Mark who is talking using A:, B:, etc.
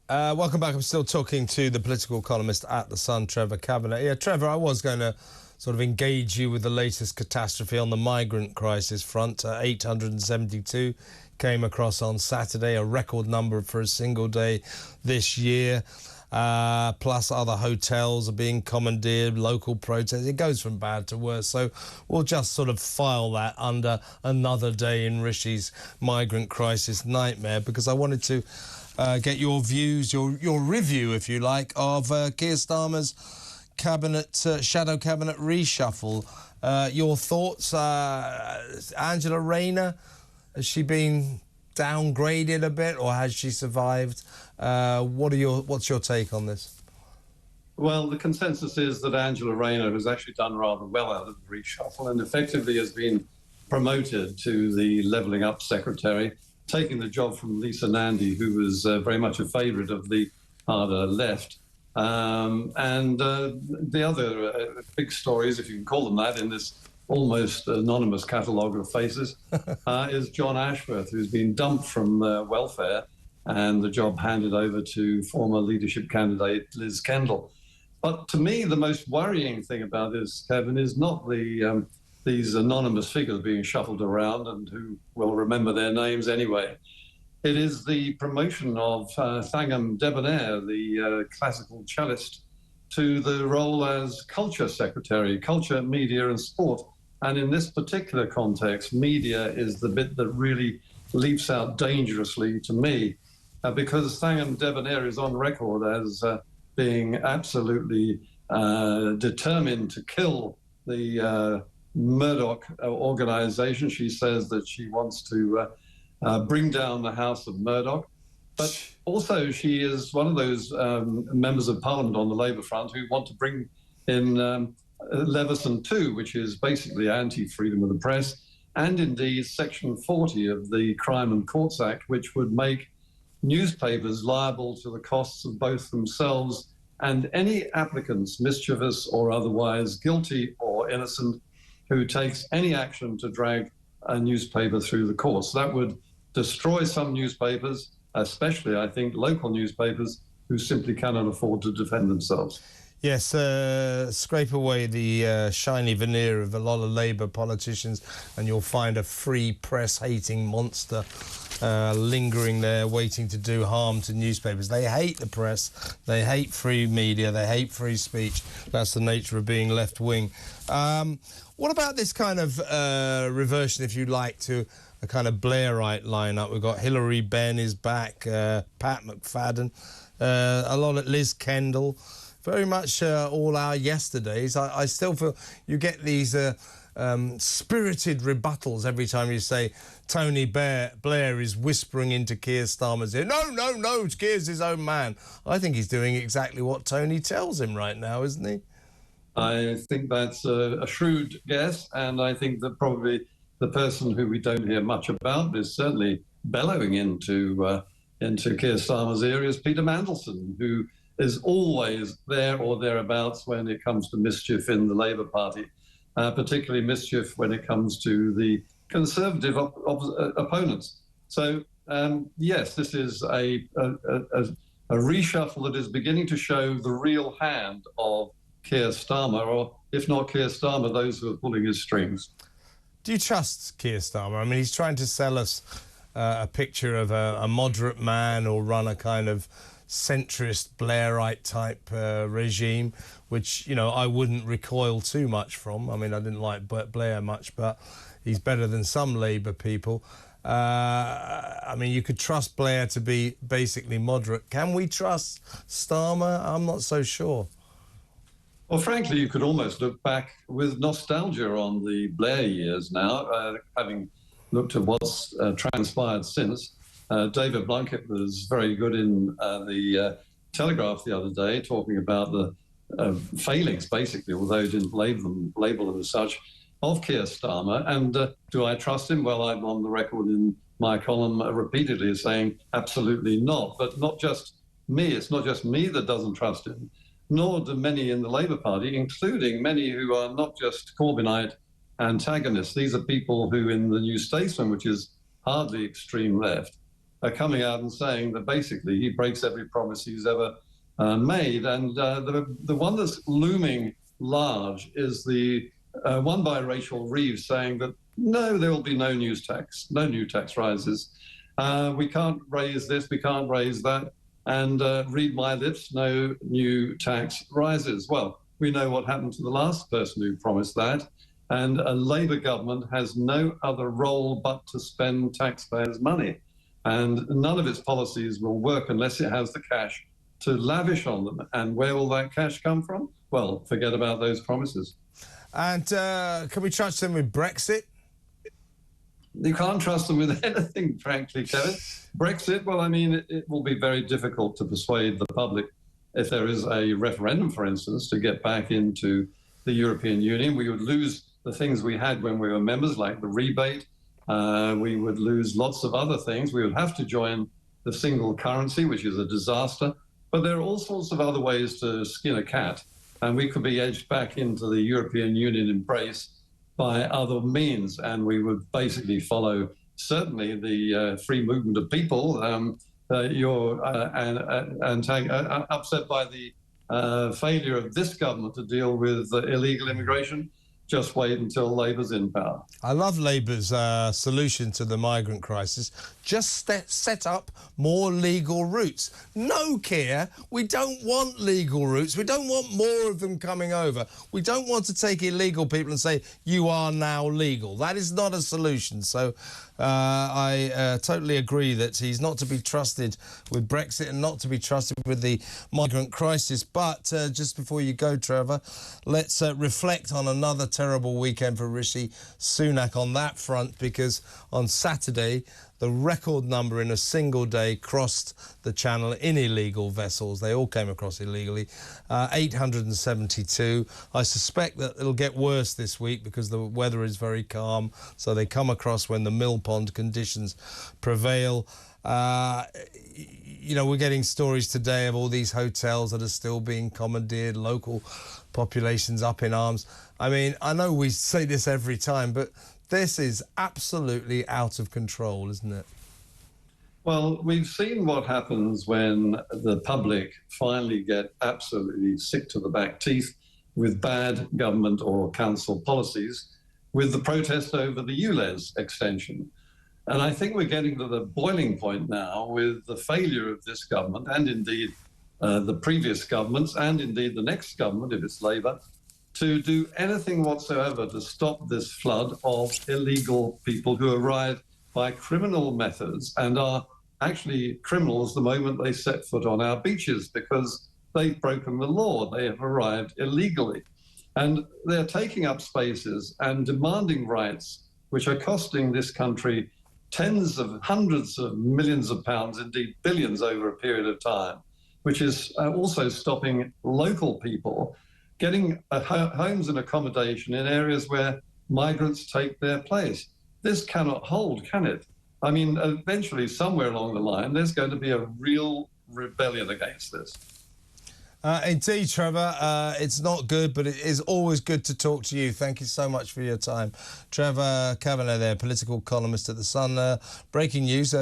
A: Welcome back. I'm still talking to the political columnist at The Sun, Trevor Kavanagh. Yeah, Trevor, I was going to sort of engage you with the latest catastrophe on the migrant crisis front. 872 came across on Saturday, a record number for a single day this year. Plus other hotels are being commandeered, local protests. It goes from bad to worse. So we'll just sort of file that under another day in Rishi's migrant crisis nightmare, because I wanted to get your views, your review, if you like, of Keir Starmer's cabinet, shadow cabinet reshuffle. Your thoughts, Angela Rayner, has she been downgraded a bit, or has she survived? What's your take on this?
B: Well, the consensus is that Angela Rayner has actually done rather well out of the reshuffle and effectively has been promoted to the Levelling Up Secretary, taking the job from Lisa Nandy, who was very much a favourite of the harder left. The other big stories, if you can call them that, in this almost anonymous catalogue of faces, is John Ashworth, who's been dumped from welfare and the job handed over to former leadership candidate Liz Kendall. But to me, the most worrying thing about this, Kevin, is not these anonymous figures being shuffled around and who will remember their names anyway. It is the promotion of Thangam Debonair, the classical cellist, to the role as Culture Secretary, Culture, Media and Sport. And in this particular context, media is the bit that really leaps out dangerously to me, because Thangam Debonair is on record as being absolutely determined to kill the Murdoch organisation. She says that she wants to bring down the House of Murdoch. But also she is one of those members of Parliament on the Labour front who want to bring in Leveson 2, which is basically anti-freedom of the press, and indeed Section 40 of the Crime and Courts Act, which would make newspapers liable to the costs of both themselves and any applicants, mischievous or otherwise, guilty or innocent, who takes any action to drag a newspaper through the courts. That would destroy some newspapers, especially, I think, local newspapers, who simply cannot afford to defend themselves.
A: Yes, scrape away the shiny veneer of a lot of Labour politicians and you'll find a free press-hating monster lingering there, waiting to do harm to newspapers. They hate the press, they hate free media, they hate free speech. That's the nature of being left-wing. What about this kind of reversion, if you like, to a kind of Blairite lineup? We've got Hilary Benn is back, Pat McFadden, a lot of Liz Kendall. Very much all our yesterdays. I still feel you get these spirited rebuttals every time you say Tony Blair is whispering into Keir Starmer's ear. No, Keir's his own man. I think he's doing exactly what Tony tells him right now, isn't he?
B: I think that's a shrewd guess, and I think that probably the person who we don't hear much about is certainly bellowing into Keir Starmer's ear is Peter Mandelson, who is always there or thereabouts when it comes to mischief in the Labour Party, particularly mischief when it comes to the Conservative opponents. So, yes, this is a reshuffle that is beginning to show the real hand of Keir Starmer, or if not Keir Starmer, those who are pulling his strings.
A: Do you trust Keir Starmer? I mean, he's trying to sell us a picture of a moderate man or run a kind of centrist Blairite type regime, which, you know, I wouldn't recoil too much from. I mean, I didn't like Blair much, but he's better than some Labour people. I mean, you could trust Blair to be basically moderate. Can we trust Starmer? I'm not so sure.
B: Well, frankly, you could almost look back with nostalgia on the Blair years now, having looked at what's transpired since. David Blunkett was very good in the Telegraph the other day, talking about the failings, basically, although he didn't label them as such, of Keir Starmer. And do I trust him? Well, I'm on the record in my column repeatedly as saying absolutely not. But not just me. It's not just me that doesn't trust him, nor do many in the Labour Party, including many who are not just Corbynite antagonists. These are people who, in the New Statesman, which is hardly extreme left, coming out and saying that basically he breaks every promise he's ever made. And the one that's looming large is the one by Rachel Reeves saying that no, there will be no new tax rises. We can't raise this, we can't raise that. And read my lips, no new tax rises. Well, we know what happened to the last person who promised that. And a Labour government has no other role but to spend taxpayers' money. And none of its policies will work unless it has the cash to lavish on them. And where will that cash come from? Well, forget about those promises.
A: And can we trust them with Brexit?
B: You can't trust them with anything, frankly, Kevin. Brexit, well, I mean, it will be very difficult to persuade the public if there is a referendum, for instance, to get back into the European Union. We would lose the things we had when we were members, like the rebate. We would lose lots of other things. We would have to join the single currency, which is a disaster. But there are all sorts of other ways to skin a cat, and we could be edged back into the European Union embrace by other means, and we would basically follow certainly the free movement of people. You're upset by the failure of this government to deal with illegal immigration. Just wait until Labour's in power.
A: I love Labour's solution to the migrant crisis. Just set up more legal routes. No, Keir, we don't want legal routes. We don't want more of them coming over. We don't want to take illegal people and say, you are now legal. That is not a solution. So I totally agree that he's not to be trusted with Brexit and not to be trusted with the migrant crisis. But just before you go, Trevor, let's reflect on another terrible weekend for Rishi Sunak on that front, because on Saturday the record number in a single day crossed the channel in illegal vessels. They all came across illegally, 872. I suspect that it'll get worse this week because the weather is very calm, so they come across when the mill pond conditions prevail. You know, we're getting stories today of all these hotels that are still being commandeered, local populations up in arms. I mean, I know we say this every time, but this is absolutely out of control, isn't it?
B: Well, we've seen what happens when the public finally get absolutely sick to the back teeth with bad government or council policies, with the protest over the ULEZ extension. And I think we're getting to the boiling point now with the failure of this government and indeed the previous governments and indeed the next government, if it's Labour, to do anything whatsoever to stop this flood of illegal people who arrive by criminal methods and are actually criminals the moment they set foot on our beaches because they've broken the law. They have arrived illegally. And they're taking up spaces and demanding rights which are costing this country tens of hundreds of millions of pounds, indeed billions over a period of time, which is also stopping local people getting homes and accommodation in areas where migrants take their place. This cannot hold, can it? I mean, eventually, somewhere along the line, there's going to be a real rebellion against this.
A: Indeed, Trevor. It's not good, but it is always good to talk to you. Thank you so much for your time. Trevor Kavanagh there, political columnist at The Sun. Breaking news.